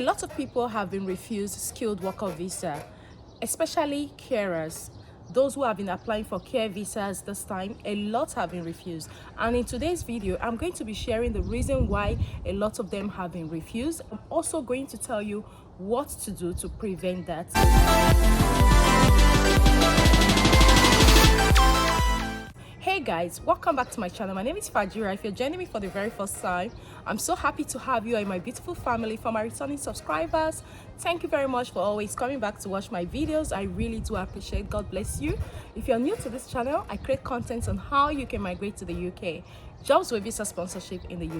A lot of people have been refused skilled worker visa, especially carers. Those who have been applying for care visas this time, a lot have been refused. And in today's video, I'm going to be sharing the reason why a lot of them have been refused. I'm also going to tell you what to do to prevent that. Hey guys, welcome back to my channel. My name is Fajira. If you're joining me for the very first time, I'm so happy to have you and my beautiful family. For my returning subscribers, thank you very much for always coming back to watch my videos. I really do appreciate. God bless you. If you're new to this channel, I create content on how you can migrate to the UK, jobs with visa sponsorship in the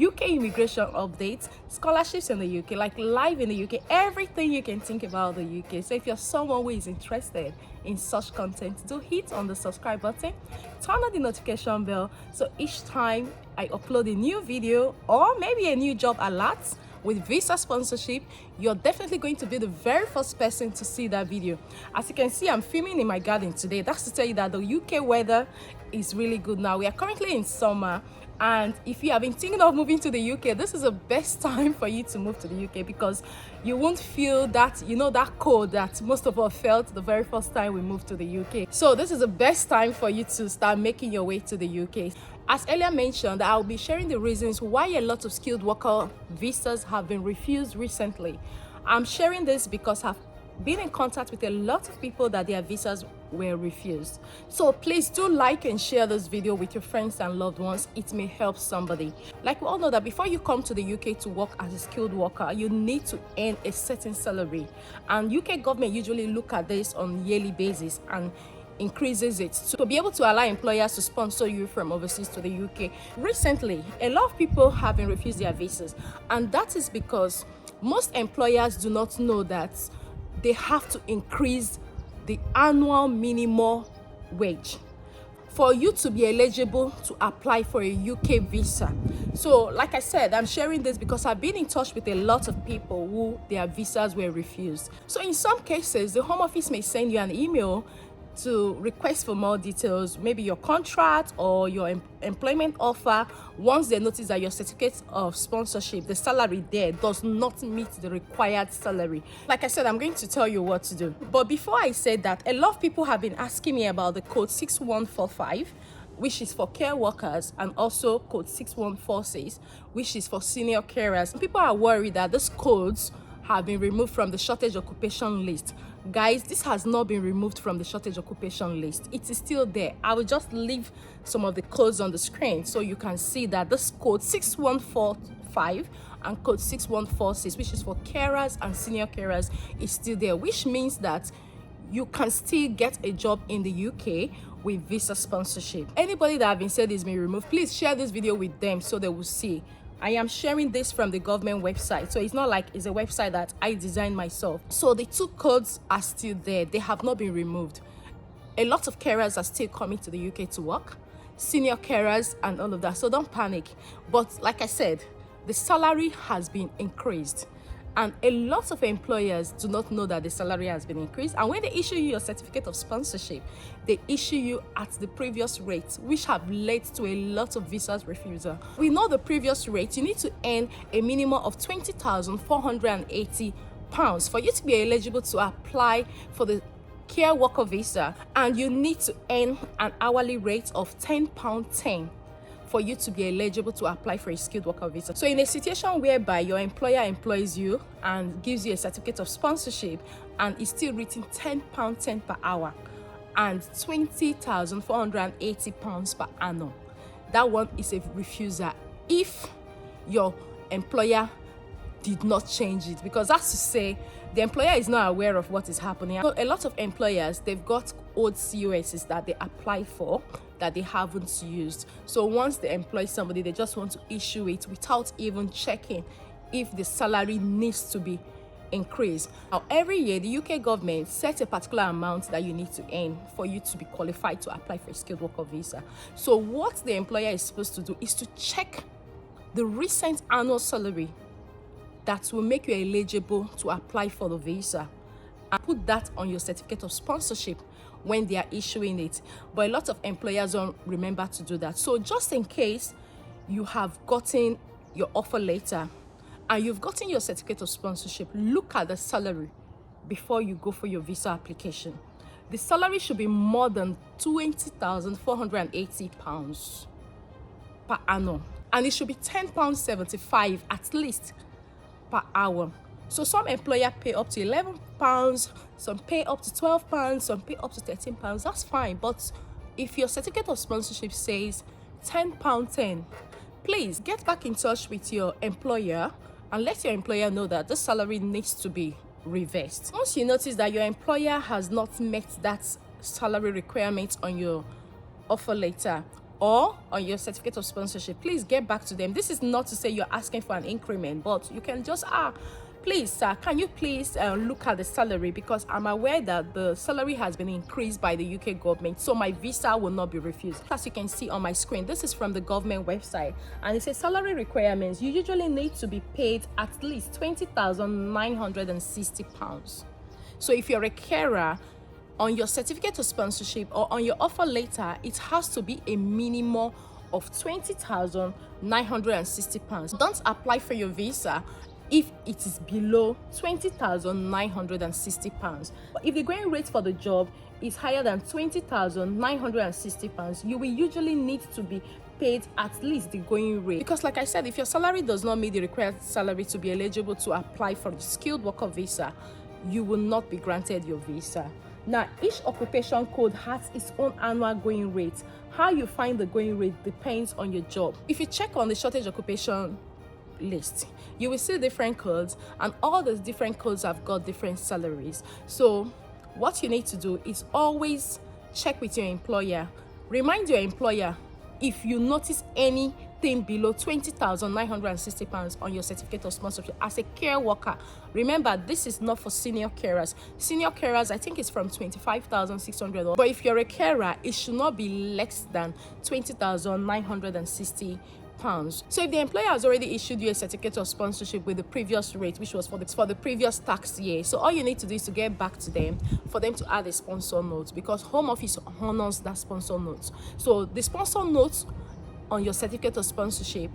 UK immigration updates, scholarships in the UK, like live in the UK, everything you can think about the UK. So if you're someone who is interested in such content, do hit on the subscribe button, turn on the notification bell, so each time I upload a new video or maybe a new job alert with visa sponsorship, you're definitely going to be the very first person to see that video. As you can see, I'm filming in my garden today. That's to tell you that the UK weather is really good now. We are currently in summer, and if you have been thinking of moving to the UK, this is the best time for you to move to the UK, because you won't feel that, that cold that most of us felt the very first time we moved to the UK. So this is the best time for you to start making your way to the UK. As earlier mentioned, I'll be sharing the reasons why a lot of skilled worker visas have been refused recently. I'm sharing this because I've been in contact with a lot of people that their visas were refused. So please do like and share this video with your friends and loved ones. It may help somebody. Like we all know that before you come to the UK to work as a skilled worker, you need to earn a certain salary. And UK government usually look at this on yearly basis and increases it to be able to allow employers to sponsor you from overseas to the UK. Recently, a lot of people have been refused their visas, and that is because most employers do not know that they have to increase the annual minimum wage for you to be eligible to apply for a UK visa. So like I said, I'm sharing this because I've been in touch with a lot of people who their visas were refused. So in some cases, the Home Office may send you an email to request for more details, maybe your contract or your employment offer. Once they notice that your certificate of sponsorship, the salary there does not meet the required salary, like I said, I'm going to tell you what to do. But before I say that, a lot of people have been asking me about the code 6145, which is for care workers, and also code 6146, which is for senior carers. People are worried that these codes have been removed from the shortage occupation list. Guys, this has not been removed from the shortage occupation list. It is still there. I will just leave some of the codes on the screen so you can see that this code 6145 and code 6146, which is for carers and senior carers, is still there, which means that you can still get a job in the UK with visa sponsorship. Anybody that have been said is being removed, please share this video with them so they will see. I am sharing this from the government website, so it's not like it's a website that I designed myself. So the two codes are still there. They have not been removed. A lot of carers are still coming to the UK to work, senior carers and all of that, so don't panic. But like I said, the salary has been increased, and a lot of employers do not know that the salary has been increased. And when they issue you your certificate of sponsorship, they issue you at the previous rate, which have led to a lot of visas refusal. We know the previous rate. You need to earn a minimum of £20,480 for you to be eligible to apply for the care worker visa, and you need to earn an hourly rate of £10.10 for you to be eligible to apply for a skilled worker visa. So in a situation whereby your employer employs you and gives you a certificate of sponsorship and is still written £10.10 per hour and £20,480 per annum, that one is a refusal if your employer did not change it, because that's to say the employer is not aware of what is happening. So a lot of employers, they've got old COSs that they apply for that they haven't used. So once they employ somebody, they just want to issue it without even checking if the salary needs to be increased. Now, every year, the UK government sets a particular amount that you need to earn for you to be qualified to apply for a skilled worker visa. So what the employer is supposed to do is to check the recent annual salary that will make you eligible to apply for the visa and put that on your certificate of sponsorship when they are issuing it. But a lot of employers don't remember to do that. So just in case you have gotten your offer letter and you've gotten your certificate of sponsorship, look at the salary before you go for your visa application. The salary should be more than £20,480 per annum, and it should be £10.75 at least per hour. So some employer pay up to £11, some pay up to £12, some pay up to £13. That's fine, but if your certificate of sponsorship says £10.10, please get back in touch with your employer and let your employer know that the salary needs to be reversed. Once you notice that your employer has not met that salary requirement on your offer letter or on your certificate of sponsorship, please get back to them. This is not to say you're asking for an increment, but you can just please sir, can you please look at the salary, because I'm aware that the salary has been increased by the UK government, so my visa will not be refused. As you can see on my screen, this is from the government website, and it says salary requirements. You usually need to be paid at least £20,960. So if you're a carer, on your certificate of sponsorship or on your offer letter, it has to be a minimum of £20,960. Don't apply for your visa if it is below £20,960. But if the going rate for the job is higher than £20,960, you will usually need to be paid at least the going rate. Because like I said, if your salary does not meet the required salary to be eligible to apply for the skilled worker visa, you will not be granted your visa. Now, each occupation code has its own annual going rate. How you find the going rate depends on your job. If you check on the shortage occupation list, you will see different codes, and all those different codes have got different salaries. So what you need to do is always check with your employer. Remind your employer if you notice anything below £20,960 on your certificate of sponsorship as a care worker. Remember, this is not for senior carers. Senior carers, I think it's from £25,600, but if you're a carer, it should not be less than £20,960. So if the employer has already issued you a certificate of sponsorship with the previous rate, which was for the previous tax year, so all you need to do is to get back to them for them to add a sponsor note, because Home Office honors that sponsor note. So the sponsor note on your certificate of sponsorship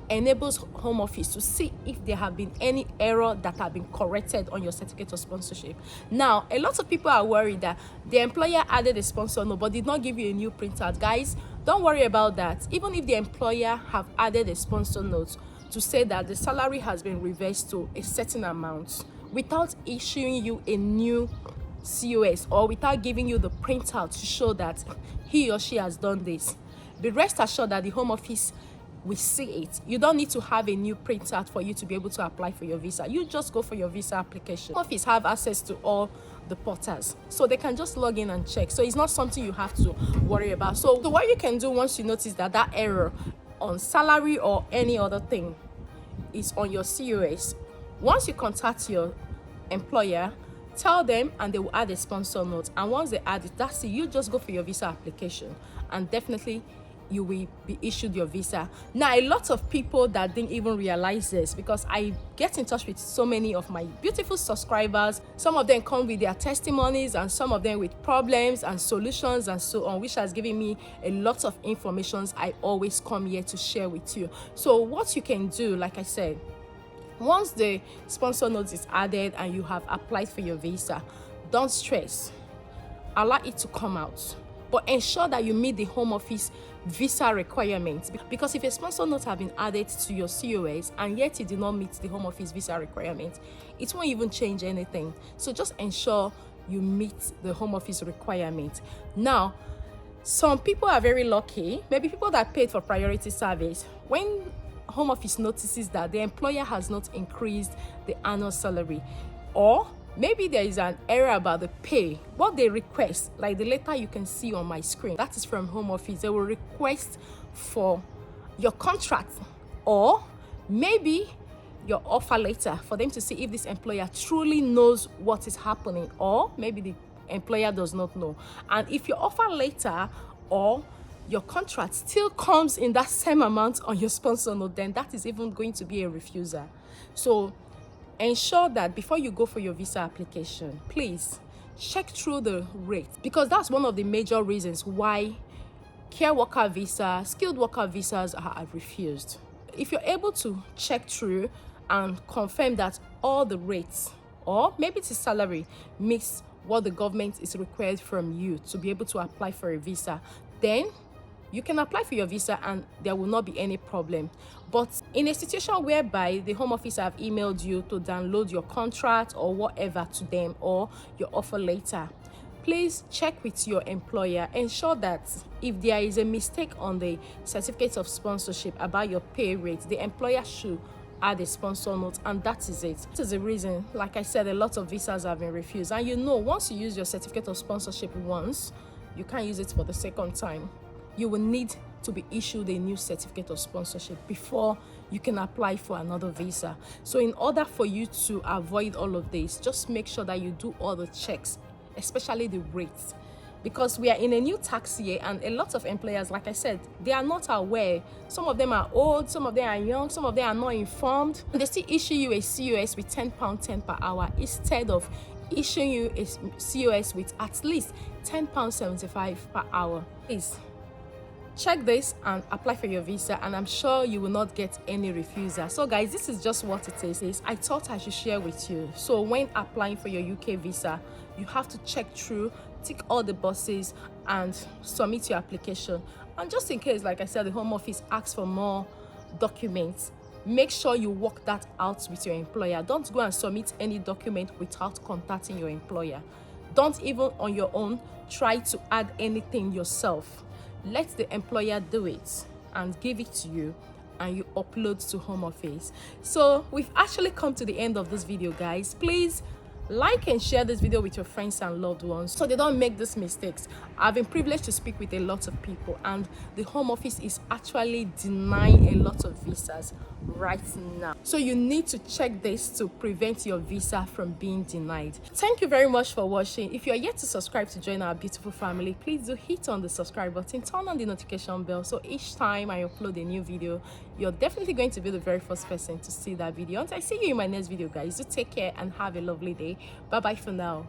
enables Home Office to see if there have been any error that have been corrected on your certificate of sponsorship. Now, a lot of people are worried that the employer added a sponsor note but did not give you a new printout. Guys, don't worry about that. Even if the employer have added a sponsor note to say that the salary has been reversed to a certain amount without issuing you a new COS or without giving you the printout to show that he or she has done this, be rest assured that the Home Office will see it. You don't need to have a new printout for you to be able to apply for your visa. You just go for your visa application. Home Office have access to all the portals, so they can just log in and check. So it's not something you have to worry about. So what you can do once you notice that error on salary or any other thing is on your COS, once you contact your employer, tell them and they will add a sponsor note, and once they add it, that's it. You just go for your visa application and definitely you will be issued your visa. Now, a lot of people that didn't even realize this, because I get in touch with so many of my beautiful subscribers. Some of them come with their testimonies and some of them with problems and solutions and so on, which has given me a lot of information I always come here to share with you. So what you can do, like I said, once the sponsor note is added and you have applied for your visa, don't stress. Allow it to come out, but ensure that you meet the Home Office visa requirements, because if a sponsor note have been added to your COS and yet it did not meet the Home Office visa requirements, it won't even change anything. So just ensure you meet the Home Office requirement. Now, some people are very lucky, maybe people that paid for priority service, when Home Office notices that the employer has not increased the annual salary, or maybe there is an error about the pay, what they request, like the letter you can see on my screen, that is from Home Office. They will request for your contract or maybe your offer letter for them to see if this employer truly knows what is happening, or maybe the employer does not know. And if your offer letter or your contract still comes in that same amount on your sponsor note, then that is even going to be a refusal. So ensure that before you go for your visa application, please check through the rate, because that's one of the major reasons why care worker visa, skilled worker visas are refused. If you're able to check through and confirm that all the rates, or maybe it's a salary, meets what the government is required from you to be able to apply for a visa, then you can apply for your visa and there will not be any problem. But in a situation whereby the Home Office have emailed you to download your contract or whatever to them, or your offer letter, please check with your employer. Ensure that if there is a mistake on the certificate of sponsorship about your pay rate, the employer should add a sponsor note, and that is it. This is the reason, like I said, a lot of visas have been refused. And you know, once you use your certificate of sponsorship once, you can't use it for the second time. You will need to be issued a new certificate of sponsorship before you can apply for another visa. So in order for you to avoid all of this, just make sure that you do all the checks, especially the rates, because we are in a new tax year and a lot of employers, like I said, they are not aware. Some of them are old, some of them are young, some of them are not informed. They still issue you a COS with £10.10 per hour instead of issuing you a COS with at least £10.75 per hour. Please check this and apply for your visa, and I'm sure you will not get any refusal. So guys, this is just what it is. I thought I should share with you. So when applying for your UK visa, you have to check through, tick all the boxes and submit your application. And just in case, like I said, the Home Office asks for more documents, make sure you work that out with your employer. Don't go and submit any document without contacting your employer. Don't even on your own try to add anything yourself. Let the employer do it and give it to you, and you upload to Home Office. So we've actually come to the end of this video, guys. Please like and share this video with your friends and loved ones so they don't make these mistakes. I've been privileged to speak with a lot of people, and the Home Office is actually denying a lot of visas right now. So you need to check this to prevent your visa from being denied. Thank you very much for watching. If you are yet to subscribe to join our beautiful family, please do hit on the subscribe button, turn on the notification bell, so each time I upload a new video, you're definitely going to be the very first person to see that video. Until I see you in my next video, guys, do take care and have a lovely day. Bye bye for now.